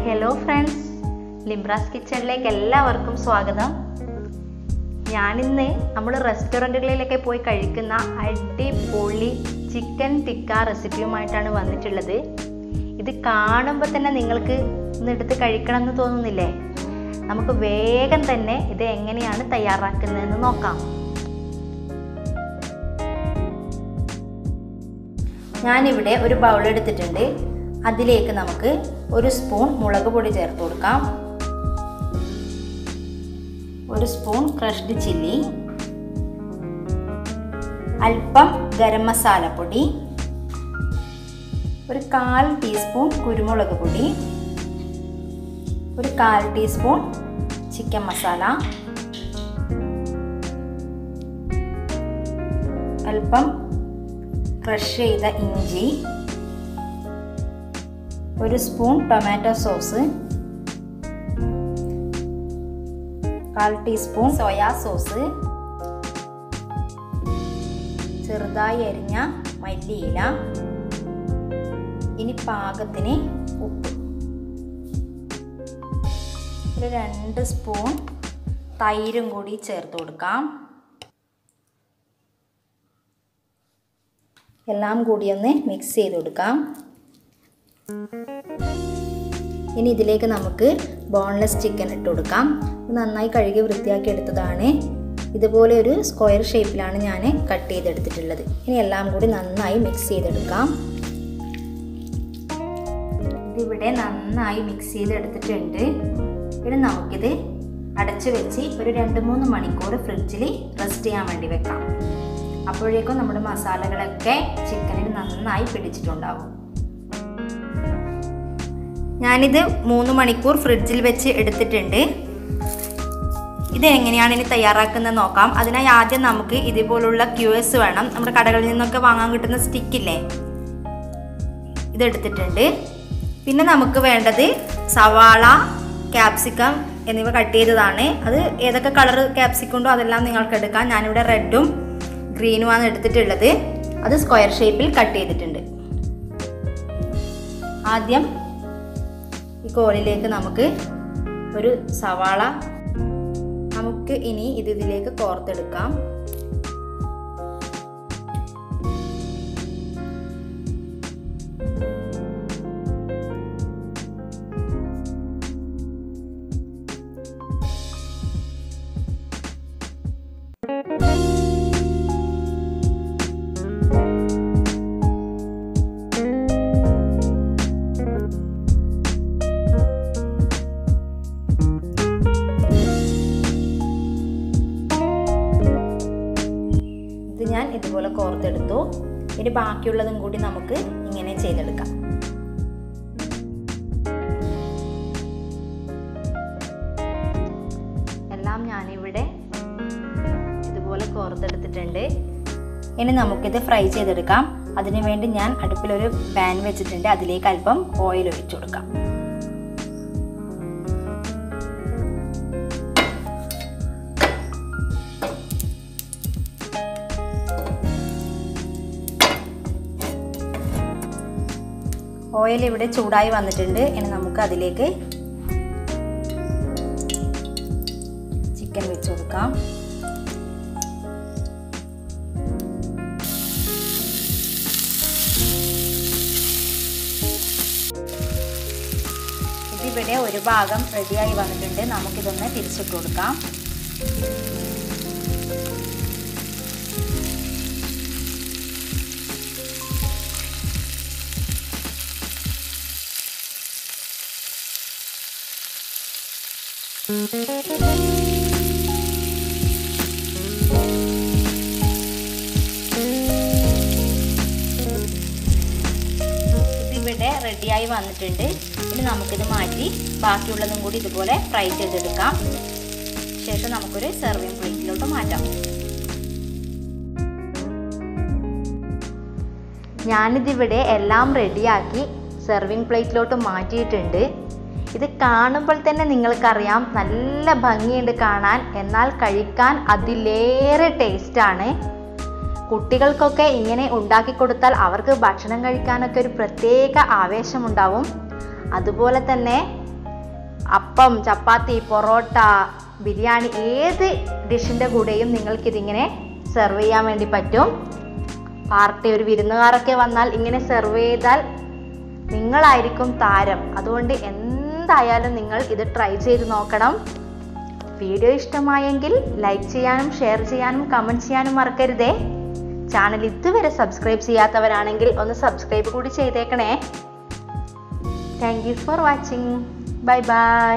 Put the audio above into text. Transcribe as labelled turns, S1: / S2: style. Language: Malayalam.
S1: ഹലോ ഫ്രണ്ട്സ്, ലിംറാസ് കിച്ചണിലേക്ക് എല്ലാവർക്കും സ്വാഗതം. ഞാനിന്ന് നമ്മൾ റെസ്റ്റോറൻറ്റുകളിലൊക്കെ പോയി കഴിക്കുന്ന അടിപൊളി ചിക്കൻ ടിക്ക റെസിപ്പിയുമായിട്ടാണ് വന്നിട്ടുള്ളത്. ഇത് കാണുമ്പോൾ തന്നെ നിങ്ങൾക്ക് ഇന്നെടുത്ത് കഴിക്കണം എന്ന് തോന്നുന്നില്ലേ? നമുക്ക് വേഗം തന്നെ ഇത് എങ്ങനെയാണ് തയ്യാറാക്കുന്നതെന്ന് നോക്കാം. ഞാനിവിടെ ഒരു ബൗൾ എടുത്തിട്ടുണ്ട്. അതിലേക്ക് നമുക്ക് 1 സ്പൂൺ മുളക് പൊടി ചേർത്ത് കൊടുക്കാം, 1 സ്പൂൺ ക്രഷ്ഡ് ചില്ലി, അല്പം ഗരം മസാല പൊടി, 1/4 ടീസ്പൂൺ കുരുമുളക് പൊടി, 1/4 ടീസ്പൂൺ ചിക്കൻ മസാല, അല്പം ക്രഷ് ചെയ്ത ഇഞ്ചി, 1 spoon tomato sauce, 1/4 teaspoon soya sauce, ചെറുതായി അരിഞ്ഞ മല്ലിയില, ഇനി പാകത്തിന് ഉപ്പ്, 2 സ്പൂൺ തൈരും കൂടി ചേർത്ത് കൊടുക്കാം. എല്ലാം കൂടി ഒന്ന് മിക്സ് ചെയ്ത് കൊടുക്കാം. ഇനി ഇതിലേക്ക് നമുക്ക് ബോൺലെസ് ചിക്കൻ ഇട്ട് കൊടുക്കാം. നന്നായി കഴുകി വൃത്തിയാക്കി എടുത്തതാണ്. ഇതുപോലെ ഒരു സ്ക്വയർ ഷേപ്പിലാണ് ഞാൻ കട്ട് ചെയ്തെടുത്തിട്ടുള്ളത്. ഇനി എല്ലാം കൂടി നന്നായി മിക്സ് ചെയ്തെടുക്കാം. ഇതിവിടെ നന്നായി മിക്സ് ചെയ്തെടുത്തിട്ടുണ്ട്. ഇനി നമുക്കിത് അടച്ചു വെച്ച് ഒരു 2-3 മണിക്കൂർ ഫ്രിഡ്ജിൽ റെസ്റ്റ് ചെയ്യാൻ വേണ്ടി വെക്കാം. അപ്പോഴേക്കും നമ്മുടെ മസാലകളൊക്കെ ചിക്കനിൽ നന്നായി പിടിച്ചിട്ടുണ്ടാവും. ഞാനിത് 3 മണിക്കൂർ ഫ്രിഡ്ജിൽ വെച്ച് എടുത്തിട്ടുണ്ട്. ഇത് എങ്ങനെയാണ് ഇനി തയ്യാറാക്കുന്നത് നോക്കാം. അതിനായി ആദ്യം നമുക്ക് ഇതുപോലുള്ള ക്യൂസ് വേണം. നമ്മുടെ കടകളിൽ നിന്നൊക്കെ വാങ്ങാൻ കിട്ടുന്ന സ്റ്റിക്കില്ലേ, ഇതെടുത്തിട്ടുണ്ട്. പിന്നെ നമുക്ക് വേണ്ടത് സവാള, ക്യാപ്സിക്കം എന്നിവ കട്ട് ചെയ്തതാണ്. അത് ഏതൊക്കെ കളർ ക്യാപ്സിക്കം ഉണ്ടോ അതെല്ലാം നിങ്ങൾക്ക് എടുക്കാം. ഞാനിവിടെ റെഡും ഗ്രീനുമാണ് എടുത്തിട്ടുള്ളത്. അത് സ്ക്വയർ ഷേപ്പിൽ കട്ട് ചെയ്തിട്ടുണ്ട്. ആദ്യം ഈ കോലിലേക്ക് നമുക്ക് ഒരു സവാള നമുക്ക് ഇനി ഇതിലേക്ക് കോർത്തെടുക്കാം. ഞാൻ ഇതുപോലെ കോർത്തെടുത്തു. ഇനി ബാക്കിയുള്ളതും കൂടി നമുക്ക് ഇങ്ങനെ ചെയ്തെടുക്കാം. എല്ലാം ഞാനിവിടെ ഇതുപോലെ കോർത്തെടുത്തിട്ടുണ്ട്. ഇനി നമുക്കിത് ഫ്രൈ ചെയ്തെടുക്കാം. അതിനു വേണ്ടി ഞാൻ അടുപ്പിലൊരു പാൻ വെച്ചിട്ടുണ്ട്. അതിലേക്ക് അല്പം ഓയിൽ ഒഴിച്ചു കൊടുക്കാം. ഓയിൽ ഇവിടെ ചൂടായി വന്നിട്ടുണ്ട്. ഇനി നമുക്ക് അതിലേക്ക് ചിക്കൻ വെച്ച് കൊടുക്കാം. ഇതിവിടെ ഒരു ഭാഗം റെഡിയായി വന്നിട്ടുണ്ട്. നമുക്കിതൊന്ന് തിരിച്ചിട്ട് കൊടുക്കാം. ഇതിവിടെ റെഡിയായി വന്നിട്ടുണ്ട്. ഇനി നമുക്കിത് മാറ്റി ബാക്കിയുള്ളതും കൂടി ഇതുപോലെ ഫ്രൈ ചെയ്തെടുക്കാം. ശേഷം നമുക്കൊരു സെർവിങ് പ്ലേറ്റിലോട്ട് മാറ്റാം. ഞാനിതിവിടെ എല്ലാം റെഡിയാക്കി സെർവിങ് പ്ലേറ്റിലോട്ട് മാറ്റിയിട്ടുണ്ട്. ഇത് കാണുമ്പോൾ തന്നെ നിങ്ങൾക്കറിയാം നല്ല ഭംഗിയുണ്ട് കാണാൻ, എന്നാൽ കഴിക്കാൻ അതിലേറെ ടേസ്റ്റാണ്. കുട്ടികൾക്കൊക്കെ ഇങ്ങനെ ഉണ്ടാക്കി കൊടുത്താൽ അവർക്ക് ഭക്ഷണം കഴിക്കാനൊക്കെ ഒരു പ്രത്യേക ആവേശമുണ്ടാവും. അതുപോലെ തന്നെ അപ്പം, ചപ്പാത്തി, പൊറോട്ട, ബിരിയാണി ഏത് ഡിഷിൻ്റെ കൂടെയും നിങ്ങൾക്കിതിങ്ങനെ സെർവ് ചെയ്യാൻ വേണ്ടി പറ്റും. പാർട്ടി, ഒരു വിരുന്നുകാരൊക്കെ വന്നാൽ ഇങ്ങനെ സെർവ് ചെയ്താൽ നിങ്ങളായിരിക്കും താരം. അതുകൊണ്ട് എന്തായാലും നിങ്ങൾ ഇത് ട്രൈ ചെയ്ത് നോക്കണം. വീഡിയോ ഇഷ്ടമായെങ്കിൽ ലൈക്ക് ചെയ്യാനും ഷെയർ ചെയ്യാനും കമൻറ്റ് ചെയ്യാനും മറക്കരുതേ. ചാനൽ ഇതുവരെ സബ്സ്ക്രൈബ് ചെയ്യാത്തവരാണെങ്കിൽ ഒന്ന് സബ്സ്ക്രൈബ് കൂടി ചെയ്തേക്കണേ. Thank you for watching. Bye bye.